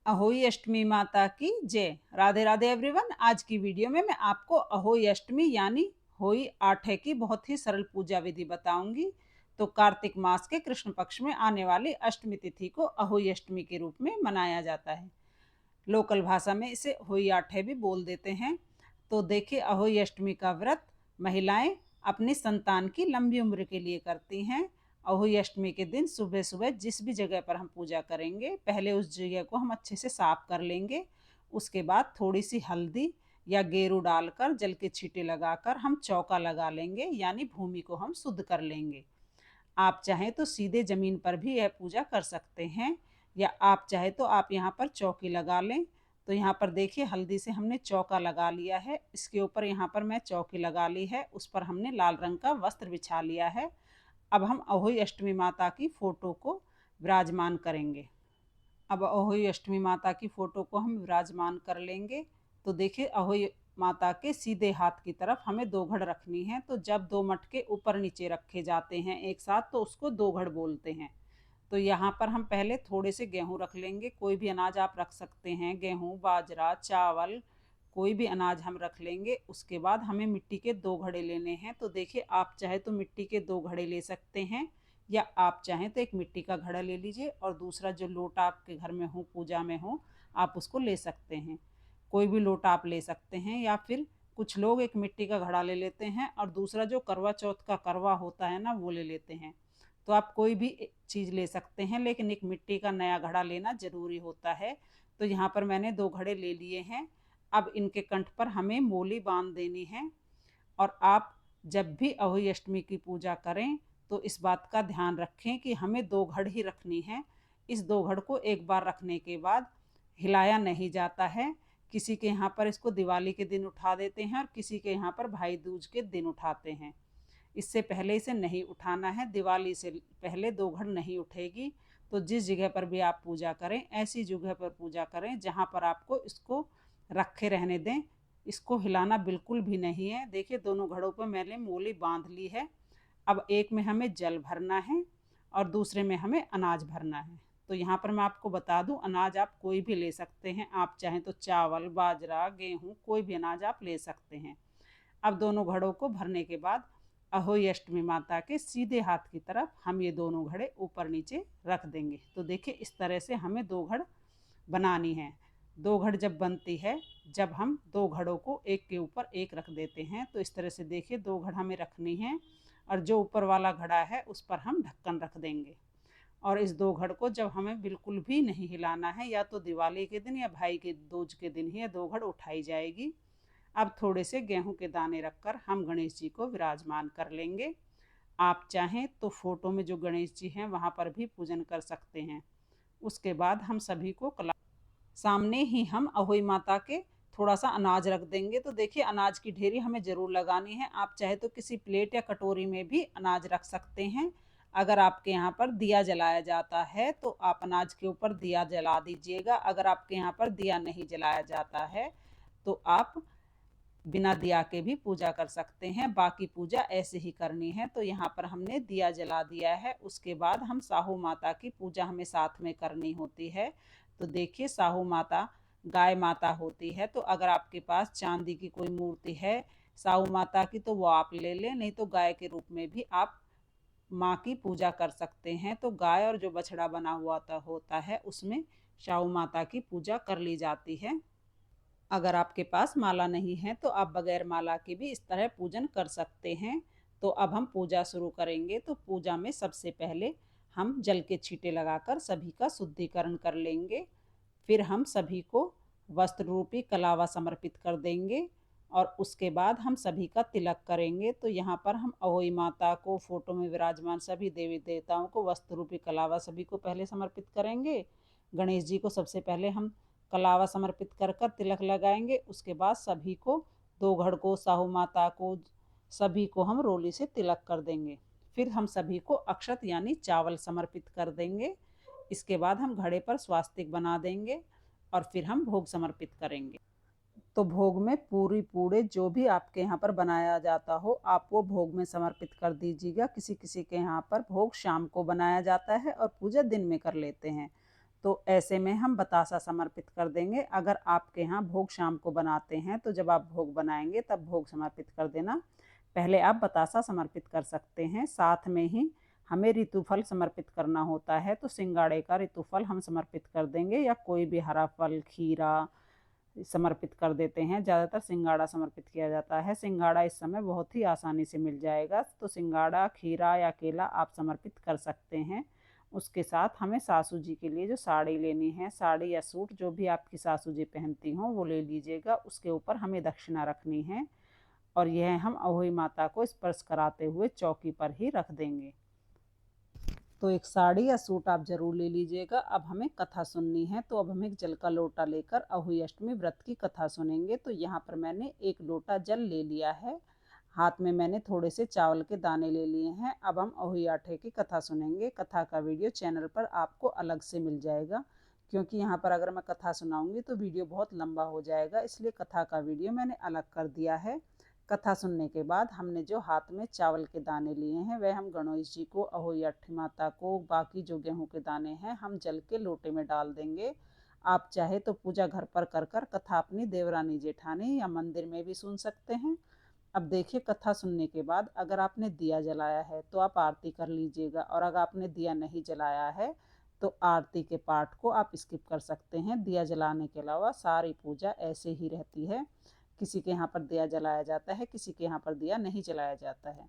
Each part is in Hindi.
अहोई अष्टमी माता की जय। राधे राधे एवरीवन। आज की वीडियो में मैं आपको अहोई अष्टमी यानी होई आठे की बहुत ही सरल पूजा विधि बताऊंगी। तो कार्तिक मास के कृष्ण पक्ष में आने वाली अष्टमी तिथि को अहोई अष्टमी के रूप में मनाया जाता है। लोकल भाषा में इसे होई आठे भी बोल देते हैं। तो देखिए, अहोई अष्टमी का व्रत महिलाएं अपनी संतान की लंबी उम्र के लिए करती हैं। अहोई अष्टमी के दिन सुबह सुबह जिस भी जगह पर हम पूजा करेंगे, पहले उस जगह को हम अच्छे से साफ कर लेंगे। उसके बाद थोड़ी सी हल्दी या गेरू डालकर जल के छींटे लगाकर हम चौका लगा लेंगे, यानी भूमि को हम शुद्ध कर लेंगे। आप चाहें तो सीधे जमीन पर भी यह पूजा कर सकते हैं, या आप चाहे तो आप यहाँ पर चौकी लगा लें। तो यहाँ पर देखिए, हल्दी से हमने चौका लगा लिया है। इसके ऊपर यहाँ पर मैं चौकी लगा ली है, उस पर हमने लाल रंग का वस्त्र बिछा लिया है। अब हम अहोई अष्टमी माता की फोटो को विराजमान करेंगे। अब अहोई अष्टमी माता की फोटो को हम विराजमान कर लेंगे। तो देखिए, अहोई माता के सीधे हाथ की तरफ हमें दो घड़ रखनी है। तो जब दो मटके ऊपर नीचे रखे जाते हैं एक साथ, तो उसको दो घड़ बोलते हैं। तो यहाँ पर हम पहले थोड़े से गेहूं रख लेंगे। कोई भी अनाज आप रख सकते हैं, गेहूं, बाजरा, चावल, कोई भी अनाज हम रख लेंगे। उसके बाद हमें मिट्टी के दो घड़े लेने हैं। तो देखिए, आप चाहे तो मिट्टी के दो घड़े ले सकते हैं, या आप चाहें तो एक मिट्टी का घड़ा ले लीजिए और दूसरा जो लोटा आपके घर में हो, पूजा में हो, आप उसको ले सकते हैं। कोई भी लोटा आप ले सकते हैं, या फिर कुछ लोग एक मिट्टी का घड़ा ले लेते हैं और दूसरा जो करवा चौथ का करवा होता है ना, वो ले लेते हैं। तो आप कोई भी चीज़ ले सकते हैं, लेकिन एक मिट्टी का नया घड़ा लेना ज़रूरी होता है। तो यहाँ पर मैंने दो घड़े ले लिए हैं। अब इनके कंठ पर हमें मोली बांध देनी है। और आप जब भी अहोई अष्टमी की पूजा करें तो इस बात का ध्यान रखें कि हमें दो घड़ ही रखनी है। इस दो घड़ को एक बार रखने के बाद हिलाया नहीं जाता है। किसी के यहाँ पर इसको दिवाली के दिन उठा देते हैं और किसी के यहाँ पर भाई दूज के दिन उठाते हैं। इससे पहले इसे नहीं उठाना है। दिवाली से पहले दो घड़ नहीं उठेगी। तो जिस जगह पर भी आप पूजा करें, ऐसी जगह पर पूजा करें जहाँ पर आपको इसको रखे रहने दें। इसको हिलाना बिल्कुल भी नहीं है। देखिए, दोनों घड़ों पर मैंने मोली बांध ली है। अब एक में हमें जल भरना है और दूसरे में हमें अनाज भरना है। तो यहाँ पर मैं आपको बता दूं, अनाज आप कोई भी ले सकते हैं। आप चाहें तो चावल, बाजरा, गेहूं, कोई भी अनाज आप ले सकते हैं। अब दोनों घड़ों को भरने के बाद अहोई अष्टमी माता के सीधे हाथ की तरफ हम ये दोनों घड़े ऊपर नीचे रख देंगे। तो देखिए, इस तरह से हमें दो घड़ बनानी है। दो घड़ जब बनती है, जब हम दो घड़ों को एक के ऊपर एक रख देते हैं, तो इस तरह से देखिए, दो घड़ हमें रखनी है और जो ऊपर वाला घड़ा है उस पर हम ढक्कन रख देंगे। और इस दो घड़ को जब हमें बिल्कुल भी नहीं हिलाना है, या तो दिवाली के दिन या भाई के दूज के दिन ही ये दो घड़ उठाई जाएगी। अब थोड़े से गेहूं के दाने रखकर हम गणेश जी को विराजमान कर लेंगे। आप चाहें तो फोटो में जो गणेश जी हैं वहाँ पर भी पूजन कर सकते हैं। उसके बाद हम सभी को सामने ही हम अहोई माता के थोड़ा सा अनाज रख देंगे। तो देखिए, अनाज की ढेरी हमें ज़रूर लगानी है। आप चाहे तो किसी प्लेट या कटोरी में भी अनाज रख सकते हैं। अगर आपके यहाँ पर दिया जलाया जाता है तो आप अनाज के ऊपर दिया जला दीजिएगा। अगर आपके यहाँ पर दिया नहीं जलाया जाता है तो आप बिना दिया के भी पूजा कर सकते हैं। बाकी पूजा ऐसे ही करनी है। तो यहाँ पर हमने दिया जला दिया है। उसके बाद हम साहू माता की पूजा हमें साथ में करनी होती है। तो देखिए, साहू माता गाय माता होती है। तो अगर आपके पास चांदी की कोई मूर्ति है साहू माता की, तो वो आप ले लें, नहीं तो गाय के रूप में भी आप माँ की पूजा कर सकते हैं। तो गाय और जो बछड़ा बना हुआ होता है उसमें साहू माता की पूजा कर ली जाती है। अगर आपके पास माला नहीं है तो आप बगैर माला के भी इस तरह पूजन कर सकते हैं। तो अब हम पूजा शुरू करेंगे। तो पूजा में सबसे पहले हम जल के छींटे लगाकर सभी का शुद्धिकरण कर लेंगे। फिर हम सभी को वस्त्र रूपी कलावा समर्पित कर देंगे और उसके बाद हम सभी का तिलक करेंगे। तो यहाँ पर हम अहोई माता को, फोटो में विराजमान सभी देवी देवताओं को वस्त्र रूपी कलावा सभी को पहले समर्पित करेंगे। गणेश जी को सबसे पहले हम कलावा समर्पित कर कर तिलक लगाएंगे। उसके बाद सभी को, दो घड़ को, साहू माता को, सभी को हम रोली से तिलक कर देंगे। फिर हम सभी को अक्षत यानी चावल समर्पित कर देंगे। इसके बाद हम घड़े पर स्वास्तिक बना देंगे और फिर हम भोग समर्पित करेंगे। तो भोग में पूरी पूड़े जो भी आपके यहाँ पर बनाया जाता हो, आप वो भोग में समर्पित कर दीजिएगा। किसी किसी के यहाँ पर भोग शाम को बनाया जाता है और पूजा दिन में कर लेते हैं। तो ऐसे में हम बतासा समर्पित कर देंगे। अगर आपके यहाँ भोग शाम को बनाते हैं तो जब आप भोग बनाएंगे तब भोग समर्पित कर देना, पहले आप बतासा समर्पित कर सकते हैं। साथ में ही हमें ऋतुफल समर्पित करना होता है, तो सिंगाड़े का ऋतुफल हम समर्पित कर देंगे, या कोई भी हरा फल, खीरा समर्पित कर देते हैं। ज़्यादातर सिंगाड़ा समर्पित किया जाता है। सिंगाड़ा इस समय बहुत ही आसानी से मिल जाएगा, तो सिंगाड़ा, खीरा या केला आप समर्पित कर सकते हैं। उसके साथ हमें सासू जी के लिए जो साड़ी लेनी है, साड़ी या सूट जो भी आपकी सासू जी पहनती हों वो ले लीजिएगा। उसके ऊपर हमें दक्षिणा रखनी है और यह हम अहोई माता को स्पर्श कराते हुए चौकी पर ही रख देंगे। तो एक साड़ी या सूट आप जरूर ले लीजिएगा। अब हमें कथा सुननी है, तो अब हम एक जल का लोटा लेकर अहोई अष्टमी व्रत की कथा सुनेंगे। तो यहाँ पर मैंने 1 लोटा जल ले लिया है, हाथ में मैंने थोड़े से चावल के दाने ले लिए हैं। अब हम अहोई आठे की कथा सुनेंगे। कथा का वीडियो चैनल पर आपको अलग से मिल जाएगा, क्योंकि यहाँ पर अगर मैं कथा सुनाऊंगी तो वीडियो बहुत लंबा हो जाएगा, इसलिए कथा का वीडियो मैंने अलग कर दिया है। कथा सुनने के बाद हमने जो हाथ में चावल के दाने लिए हैं वह हम गणेश जी को, अहोई अष्टमी माता को, बाकी जो गेहूं के दाने हैं हम जल के लोटे में डाल देंगे। आप चाहे तो पूजा घर पर कर कर कथा अपनी देवरानी जेठानी या मंदिर में भी सुन सकते हैं। अब देखिए, कथा सुनने के बाद अगर आपने दिया जलाया है तो आप आरती कर लीजिएगा, और अगर आपने दिया नहीं जलाया है तो आरती के पाठ को आप स्किप कर सकते हैं। दिया जलाने के अलावा सारी पूजा ऐसे ही रहती है। किसी के यहाँ पर दिया जलाया जाता है, किसी के यहाँ पर दिया नहीं जलाया जाता है।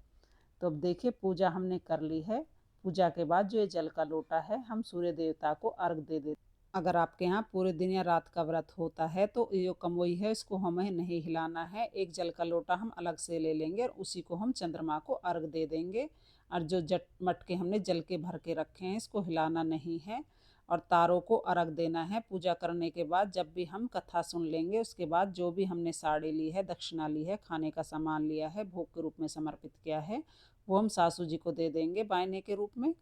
तो अब देखिए, पूजा हमने कर ली है। पूजा के बाद जो ये जल का लोटा है हम सूर्य देवता को अर्घ दे देते। अगर आपके यहाँ पूरे दिन या रात का व्रत होता है तो ये जो कमोई है इसको हमें नहीं हिलाना है। एक जल का लोटा हम अलग से ले लेंगे और उसी को हम चंद्रमा को अर्घ दे देंगे। और जो मटके हमने जल के भर के रखे हैं इसको हिलाना नहीं है, और तारों को अर्घ देना है। पूजा करने के बाद जब भी हम कथा सुन लेंगे उसके बाद जो भी हमने साड़ी ली है, दक्षिणा ली है, खाने का सामान लिया है, भोग के रूप में समर्पित किया है, वो हम सासू जी को दे देंगे बायने के रूप में।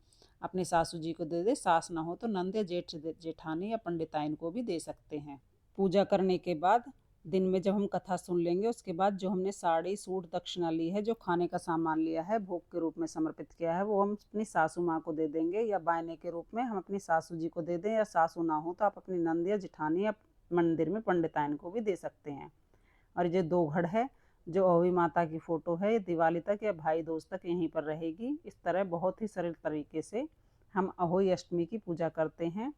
अपने सासू जी को दे दे, सास ना हो तो नंद या जेठ जेठानी या पंडिताइन को भी दे सकते हैं। पूजा करने के बाद दिन में जब हम कथा सुन लेंगे उसके बाद जो हमने साड़ी, सूट, दक्षिणा ली है, जो खाने का सामान लिया है, भोग के रूप में समर्पित किया है, वो हम अपनी सासू माँ को दे देंगे, या बायने के रूप में हम अपनी सासू जी को दे दें, या सासू ना हो तो आप अपनी नंद या जेठानी या मंदिर में पंडिताइन को भी दे सकते हैं। और ये 2 घड़ है जो अहोई माता की फ़ोटो है, ये दिवाली तक या भाई दूज तक यहीं पर रहेगी। इस तरह बहुत ही सरल तरीके से हम अहोई अष्टमी की पूजा करते हैं।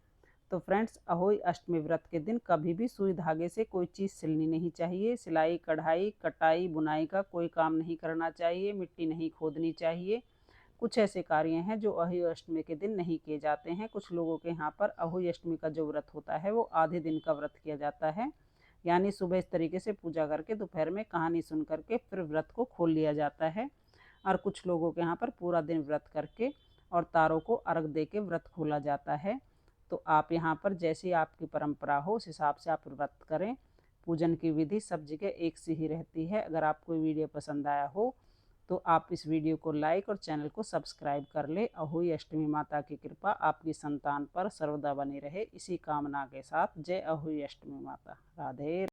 तो फ्रेंड्स, अहोई अष्टमी व्रत के दिन कभी भी सुई धागे से कोई चीज़ सिलनी नहीं चाहिए। सिलाई, कढ़ाई, कटाई, बुनाई का कोई काम नहीं करना चाहिए। मिट्टी नहीं खोदनी चाहिए। कुछ ऐसे कार्य हैं जो अहोई अष्टमी के दिन नहीं किए जाते हैं। कुछ लोगों के यहाँ पर अहोई अष्टमी का जो व्रत होता है वो आधे दिन का व्रत किया जाता है, यानी सुबह इस तरीके से पूजा करके दोपहर में कहानी सुन करके फिर व्रत को खोल लिया जाता है। और कुछ लोगों के यहाँ पर पूरा दिन व्रत करके और तारों को अर्घ दे के व्रत खोला जाता है। तो आप यहाँ पर जैसी आपकी परंपरा हो उस हिसाब से आप व्रत करें। पूजन की विधि सब जगह एक सी ही रहती है। अगर आपको वीडियो पसंद आया हो तो आप इस वीडियो को लाइक और चैनल को सब्सक्राइब कर ले। अहोई अष्टमी माता की कृपा आपकी संतान पर सर्वदा बनी रहे, इसी कामना के साथ जय अहोई अष्टमी माता। राधे।